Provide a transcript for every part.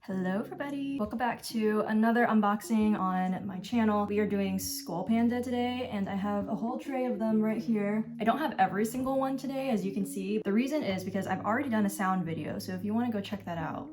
Hello everybody! Welcome back to another unboxing on my channel. We are doing Skullpanda today and I have a whole tray of them right here. I don't have every single one today, as you can see. The reason is because I've already done a sound video, so if you want to go check that out,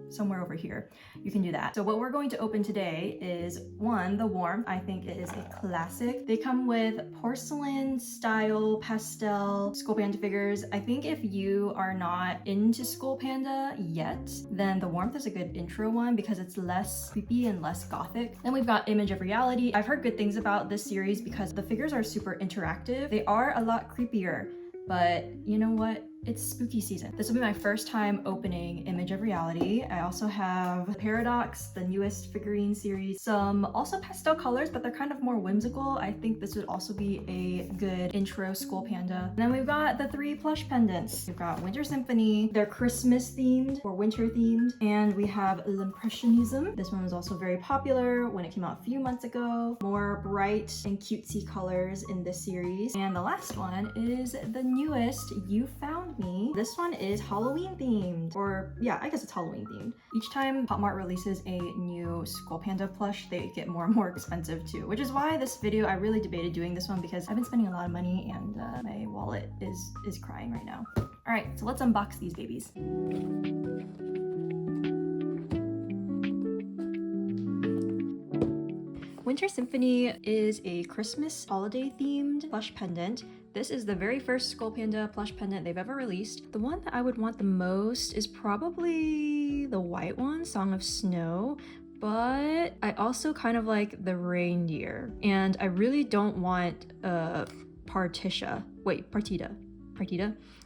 somewhere over here, you can do that. So what we're going to open today is one, the Warmth. I think it is a classic. They come with porcelain style pastel Skullpanda figures. I think if you are not into Skullpanda yet, then the Warmth is a good intro one because it's less creepy and less gothic. Then we've got Image of Reality. I've heard good things about this series because the figures are super interactive. They are a lot creepier, but you know what? It's spooky season. This will be my first time opening Image of Reality. I also have Paradox, the newest figurine series. Some also pastel colors, but they're kind of more whimsical. I think this would also be a good intro Skullpanda. And then we've got the 3 plush pendants. We've got Winter Symphony. They're Christmas themed or winter themed. And we have L'Impressionism. This one was also very popular when it came out a few months ago. More bright and cutesy colors in this series. And the last one is the newest You Found Me. This one is Halloween themed, or yeah, I guess it's Halloween themed. Each time popmart releases a new Skullpanda plush, they get more and more expensive too, which is why this video, I really debated doing this one because I've been spending a lot of money and my wallet is crying right now. All right, so let's unbox these babies. Winter Symphony is a Christmas holiday themed plush pendant. This is the very first Skullpanda plush pendant they've ever released. The one that I would want the most is probably the white one, Song of Snow, but I also kind of like the reindeer. And I really don't want Partita.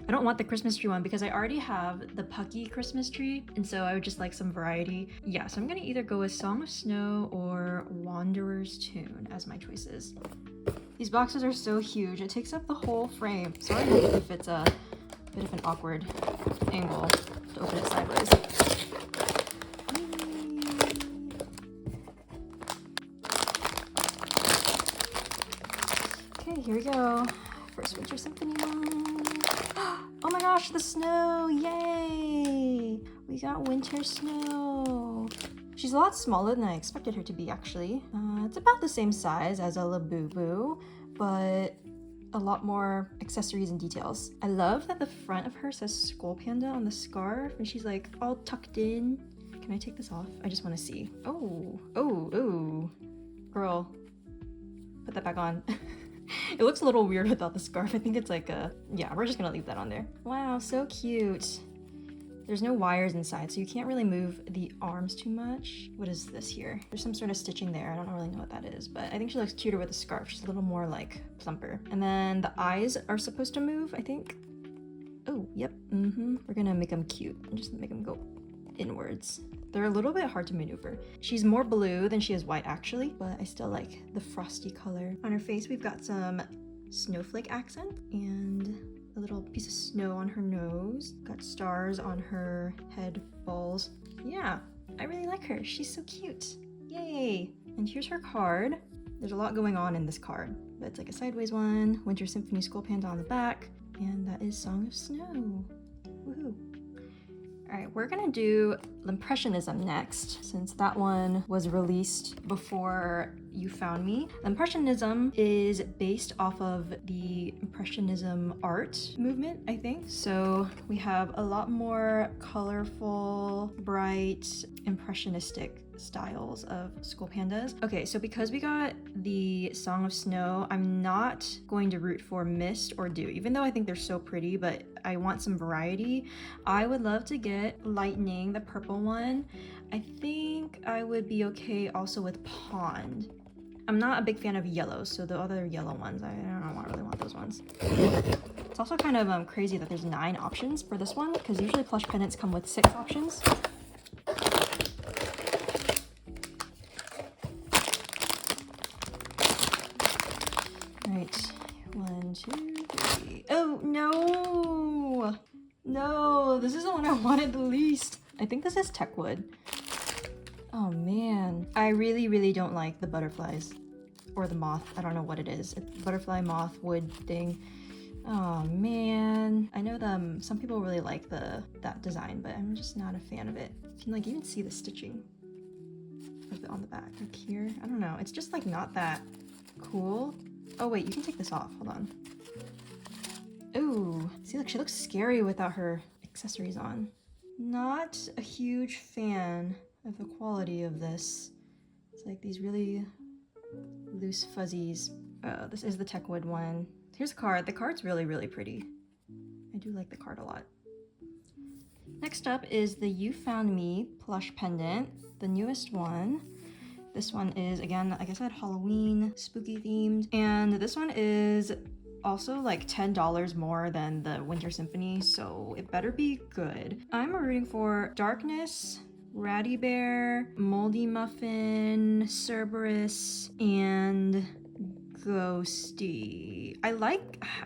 I don't want the Christmas tree one because I already have the Pucky Christmas tree, and so I would just like some variety. Yeah, so I'm gonna either go with Song of Snow or Wanderer's Tune as my choices. These boxes are so huge, it takes up the whole frame. Sorry if it's a bit of an awkward angle to open it sideways. Okay, here we go. First Winter Symphony one. Oh my gosh, the snow! Yay! We got winter snow. She's a lot smaller than I expected her to be, actually. It's about the same size as a Labubu, but a lot more accessories and details. I love that the front of her says Skullpanda on the scarf, and she's like all tucked in. Can I take this off? I just want to see. Oh, girl, put that back on. It looks a little weird without the scarf. I think it's like yeah, we're just gonna leave that on there. Wow, so cute. There's no wires inside, so you can't really move the arms too much. What is this here? There's some sort of stitching there. I don't really know what that is, but I think she looks cuter with a scarf. She's a little more like plumper. And then the eyes are supposed to move, I think. Oh, yep, We're gonna make them cute and just make them go inwards. They're a little bit hard to maneuver. She's more blue than she is white, actually, but I still like the frosty color. On her face, we've got some snowflake accent and a little piece of snow on her nose. Got stars on her head balls. Yeah, I really like her. She's so cute. Yay! And here's her card. There's a lot going on in this card, but it's like a sideways one. Winter Symphony Skullpanda on the back, and that is Song of Snow. Woohoo! All right, we're gonna do L'Impressionism next, since that one was released before You Found Me. L'Impressionism is based off of the Impressionism art movement, I think. So we have a lot more colorful, bright, impressionistic styles of Skullpandas. Okay, so because we got the Song of Snow, I'm not going to root for Mist or Dew, even though I think they're so pretty, but I want some variety. I would love to get Lightning, the purple one. I think I would be okay also with Pond. I'm not a big fan of yellow, so the other yellow ones, I don't really want those ones. It's also kind of crazy that there's 9 options for this one, because usually plush pendants come with 6 options. Right, 1, 2, 3. Oh, no! No, this is the one I wanted the least. I think this is Techwood. Oh man, I really don't like the butterflies or the moth. I don't know what it is. It's butterfly moth wood thing. Oh man, I know some people really like that design, but I'm just not a fan of it. You can like even see the stitching on the back, like here. I don't know, it's just like not that cool. Oh wait, you can take this off, hold on. Ooh, see, look, she looks scary without her accessories on. Not a huge fan of the quality of this. It's like these really loose fuzzies. This is the Techwood one. Here's the card. The card's really, really pretty. I do like the card a lot. Next up is the You Found Me plush pendant, the newest one. This one is, again, like I said, Halloween, spooky themed. And this one is also like $10 more than the Winter Symphony, so it better be good. I'm rooting for Darkness, Ratty Bear, Moldy Muffin, Cerberus, and Ghosty. I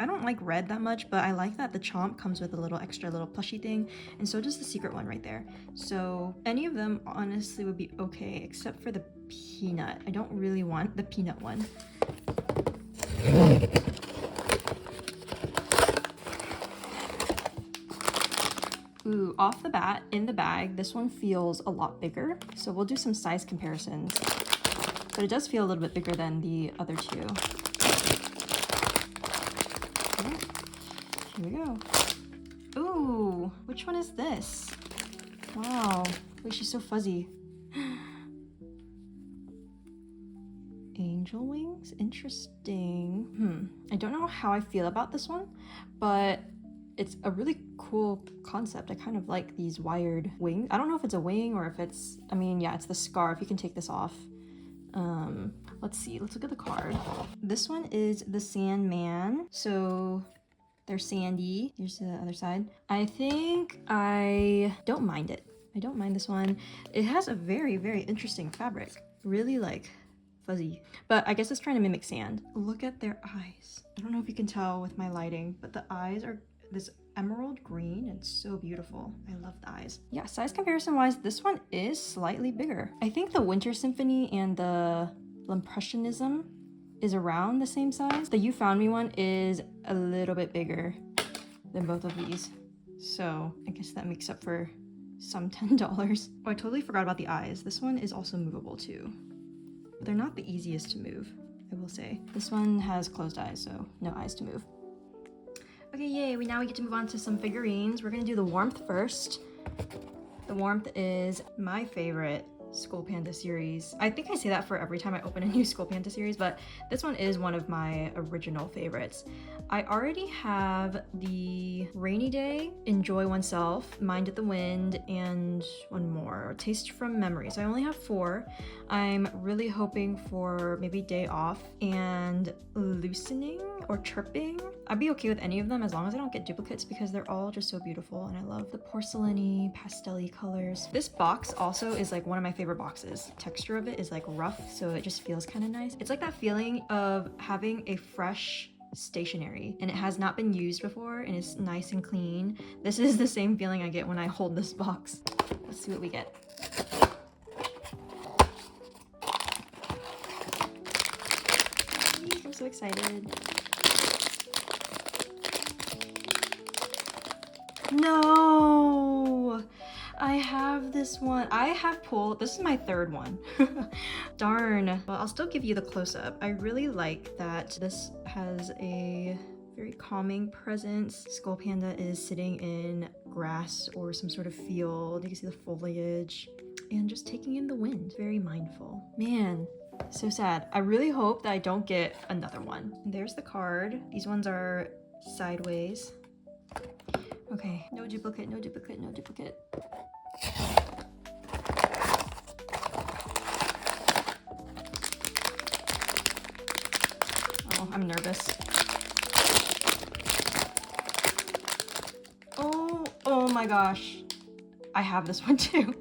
don't like red that much, but I like that the Chomp comes with a little extra little plushy thing, and so does the secret one right there. So any of them honestly would be okay, except for the Peanut. I don't really want the Peanut one. Ooh, off the bat, in the bag, this one feels a lot bigger. So we'll do some size comparisons. But it does feel a little bit bigger than the other two. Okay, here we go. Ooh, which one is this? Wow, wait, she's so fuzzy. Angel wings? Interesting. I don't know how I feel about this one, but it's a really cool concept. I kind of like these wired wings. I don't know if it's a wing or if it's, I mean, yeah, it's the scarf. You can take this off. Let's see, let's look at the card. This one is the Sandman. So they're sandy. Here's the other side. I think I don't mind it. I don't mind this one. It has a very, very interesting fabric. Really like fuzzy, but I guess it's trying to mimic sand. Look at their eyes. I don't know if you can tell with my lighting, but the eyes are this emerald green and so beautiful. I love the eyes. Yeah, size comparison wise, this one is slightly bigger. I think the Winter Symphony and the L'Impressionism is around the same size. The You Found Me one is a little bit bigger than both of these. So I guess that makes up for some $10. Oh, I totally forgot about the eyes. This one is also movable too. But they're not the easiest to move, I will say. This one has closed eyes, so no eyes to move. Okay, yay, now we get to move on to some figurines. We're gonna do the Warmth first. The Warmth is my favorite Skullpanda series. I think I say that for every time I open a new Skullpanda series, but this one is one of my original favorites. I already have the Rainy Day, Enjoy Oneself, Mind at the Wind, and one more, Taste from Memory. So I only have 4. I'm really hoping for maybe Day Off and Loosening or Chirping. I'd be okay with any of them as long as I don't get duplicates because they're all just so beautiful and I love the porcelain-y, pastel-y colors. This box also is like one of my favorite boxes. The texture of it is like rough, so it just feels kind of nice. It's like that feeling of having a fresh stationery and it has not been used before and it's nice and clean. This is the same feeling I get when I hold this box. Let's see what we get. I'm so excited. No! I have this one. I have pulled, this is my 3rd one. Darn. Well, I'll still give you the close-up. I really like that this has a very calming presence. Skullpanda is sitting in grass or some sort of field. You can see the foliage and just taking in the wind. Very mindful. Man, so sad. I really hope that I don't get another one. And there's the card. These ones are sideways. Okay, no duplicate, no duplicate, no duplicate. Oh, I'm nervous. Oh my gosh. I have this one too.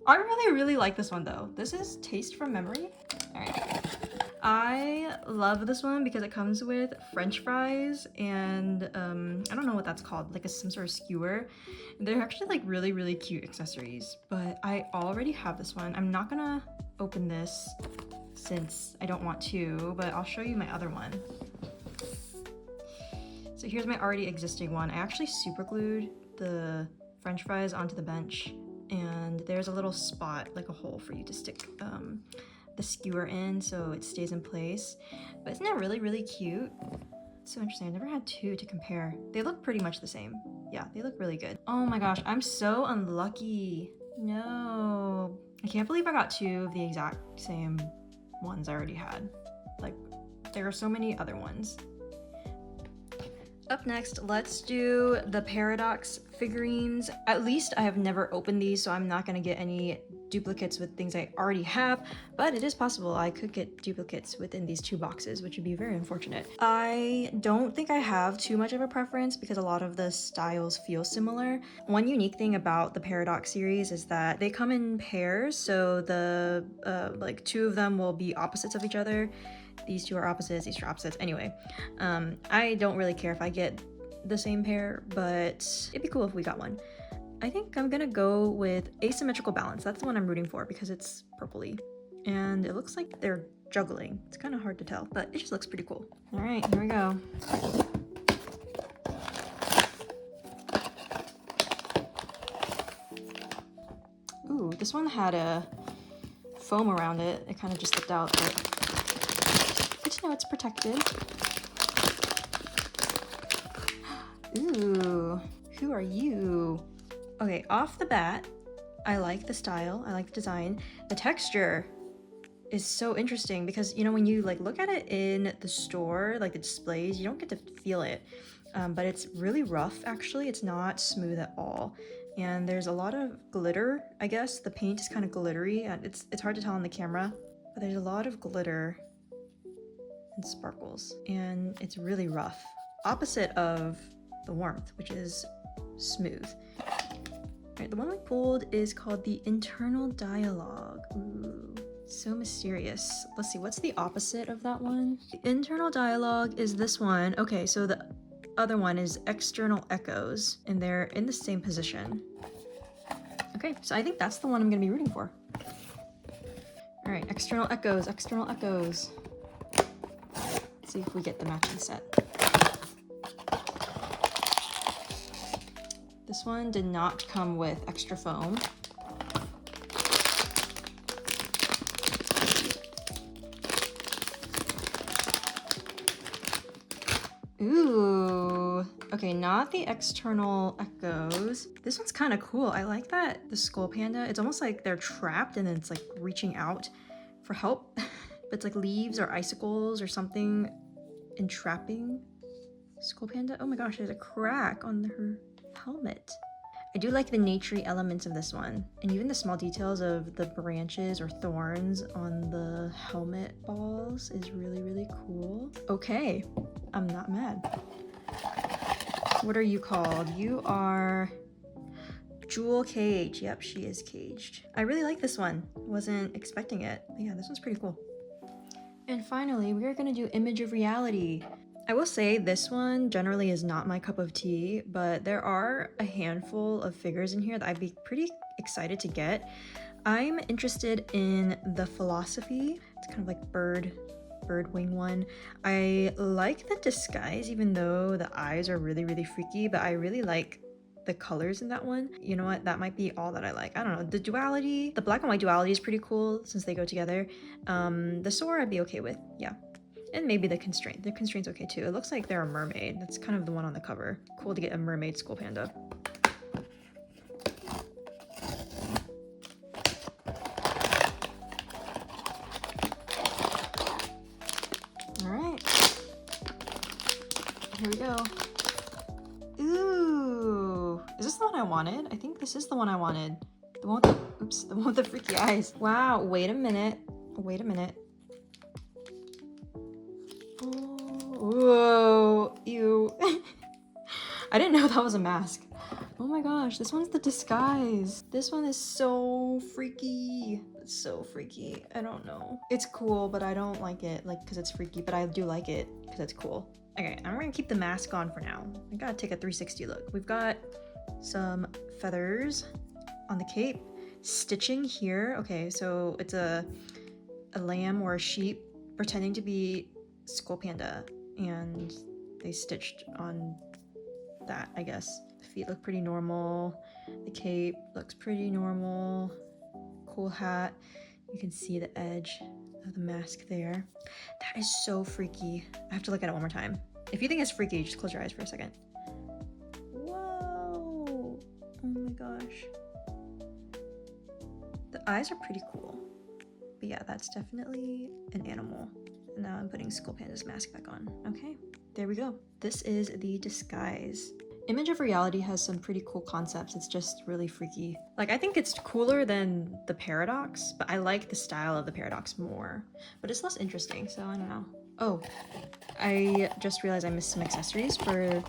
I really like this one though. This is Taste from Memory. All right. I love this one because it comes with French fries and I don't know what that's called, like some sort of skewer. They're actually like really cute accessories, but I already have this one. I'm not gonna open this since I don't want to, but I'll show you my other one. So here's my already existing one. I actually super glued the French fries onto the bench, and there's a little spot, like a hole for you to stick the skewer in so it stays in place. But isn't that really, really cute? So interesting. I've never had two to compare. They look pretty much the same. Yeah, they look really good. Oh my gosh, I'm so unlucky. No. I can't believe I got two of the exact same ones I already had. Like, there are so many other ones. Up next, let's do the Paradox figurines. At least I have never opened these, so I'm not gonna get any duplicates with things I already have, but it is possible I could get duplicates within these two boxes, which would be very unfortunate. I don't think I have too much of a preference because a lot of the styles feel similar. One unique thing about the Paradox series is that they come in pairs, so the like two of them will be opposites of each other. These two are opposites, these two are opposites. Anyway, I don't really care if I get the same pair, but it'd be cool if we got one. I think I'm gonna go with Asymmetrical Balance. That's the one I'm rooting for because it's purpley. And it looks like they're juggling. It's kind of hard to tell, but it just looks pretty cool. All right, here we go. Ooh, this one had a foam around it. It kind of just slipped out, but good to know it's protected. Ooh, who are you? Okay, off the bat, I like the style, I like the design. The texture is so interesting because, you know, when you like look at it in the store, like the displays, you don't get to feel it. But it's really rough, actually. It's not smooth at all. And there's a lot of glitter, I guess. The paint is kind of glittery, and it's hard to tell on the camera, but there's a lot of glitter and sparkles, and it's really rough. Opposite of the warmth, which is smooth. All right, the one we pulled is called the Internal Dialogue. Ooh, so mysterious. Let's see, what's the opposite of that one? The Internal Dialogue is this one. Okay, so the other one is External Echoes, and they're in the same position. Okay, so I think that's the one I'm gonna be rooting for. All right, External Echoes, External Echoes. Let's see if we get the matching set. This one did not come with extra foam. Ooh, okay, not the External Echoes. This one's kind of cool. I like that the Skullpanda, it's almost like they're trapped and then it's like reaching out for help. But it's like leaves or icicles or something entrapping Skullpanda. Oh my gosh, there's a crack on her helmet. I do like the naturey elements of this one, and even the small details of the branches or thorns on the helmet balls is really, really cool. Okay, I'm not mad. What are you called? You are Jewel Cage. Yep, she is caged. I really like this one. Wasn't expecting it, but yeah, this one's pretty cool. And finally, we are gonna do Image of Reality. I will say this one generally is not my cup of tea, but there are a handful of figures in here that I'd be pretty excited to get. I'm interested in the Philosophy. It's kind of like bird wing one. I like the disguise, even though the eyes are really, really freaky, but I really like the colors in that one. You know what? That might be all that I like. I don't know. The duality, the black and white duality is pretty cool since they go together. The Soar I'd be okay with, yeah. And maybe the Constraint. The Constraint's okay too. It looks like they're a mermaid. That's kind of the one on the cover. Cool to get a mermaid Skullpanda. All right. Here we go. Ooh. Is this the one I wanted? I think this is the one I wanted. The one with the, oops, the one with the freaky eyes. Wow, wait a minute. Wait a minute. Whoa, ew. I didn't know that was a mask. Oh my gosh, this one's the disguise. This one is so freaky. It's so freaky. I don't know. It's cool, but I don't like it, like, because it's freaky, but I do like it because it's cool. Okay, I'm gonna keep the mask on for now. I gotta take a 360 look. We've got some feathers on the cape. Stitching here. Okay, so it's a lamb or a sheep pretending to be Skullpanda, and they stitched on that, I guess. The feet look pretty normal. The cape looks pretty normal. Cool hat. You can see the edge of the mask there. That is so freaky. I have to look at it one more time. If you think it's freaky, just close your eyes for a second. Whoa! Oh my gosh. The eyes are pretty cool. But yeah, that's definitely an animal. And now I'm putting Skullpanda's mask back on. Okay, there we go. This is the disguise. Image of Reality has some pretty cool concepts. It's just really freaky. Like, I think it's cooler than the Paradox, but I like the style of the Paradox more. But it's less interesting, so I don't know. Oh, I just realized I missed some accessories for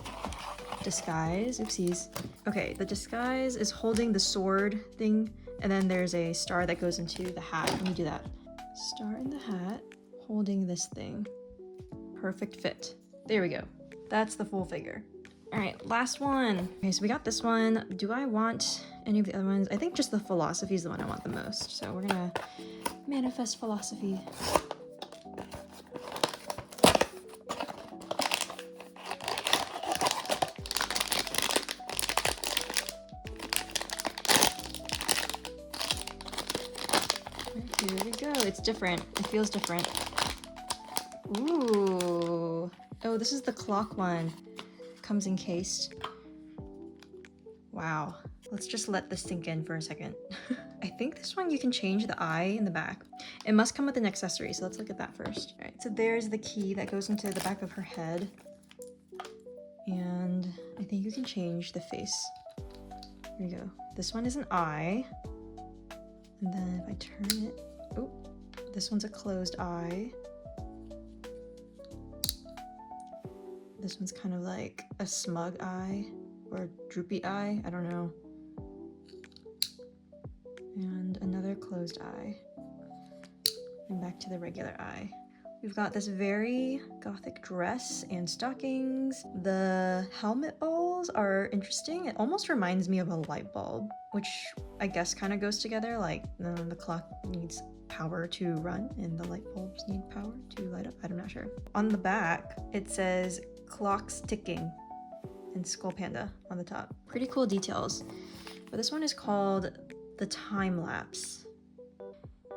disguise. Oopsies. Okay, the disguise is holding the sword thing, and then there's a star that goes into the hat. Let me do that. Star in the hat, holding this thing. Perfect fit. There we go. That's the full figure. All right, last one. Okay, so we got this one. Do I want any of the other ones? I think just the Philosophy is the one I want the most. So we're gonna manifest Philosophy. Here we go. It's different. It feels different. Ooh. Oh, this is the clock one. Comes encased. Wow. Let's just let this sink in for a second. I think this one you can change the eye in the back. It must come with an accessory, so let's look at that first. All right, so there's the key that goes into the back of her head. And I think you can change the face. Here you go. This one is an eye. And then if I turn it, oh, this one's a closed eye. This one's kind of like a smug eye or droopy eye, I don't know. And another closed eye. And back to the regular eye. We've got this very gothic dress and stockings. The helmet balls are interesting. It almost reminds me of a light bulb, which I guess kind of goes together. Like the clock needs power to run and the light bulbs need power to light up. I'm not sure. On the back, it says clocks ticking and Skullpanda on the top. Pretty cool details. But this one is called the time lapse.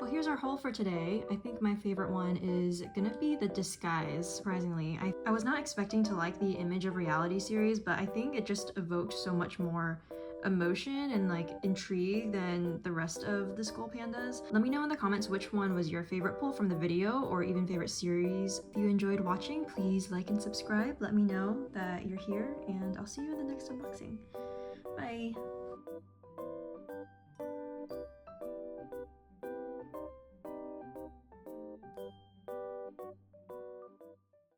Well, here's our haul for today. I think my favorite one is gonna be the disguise, surprisingly. I was not expecting to like the Image of Reality series, but I think it just evoked so much more emotion and like intrigue than the rest of the Skullpandas. Let me know in the comments which one was your favorite pull from the video or even favorite series. If you enjoyed watching, please like and subscribe. Let me know that you're here and I'll see you in the next unboxing. Bye!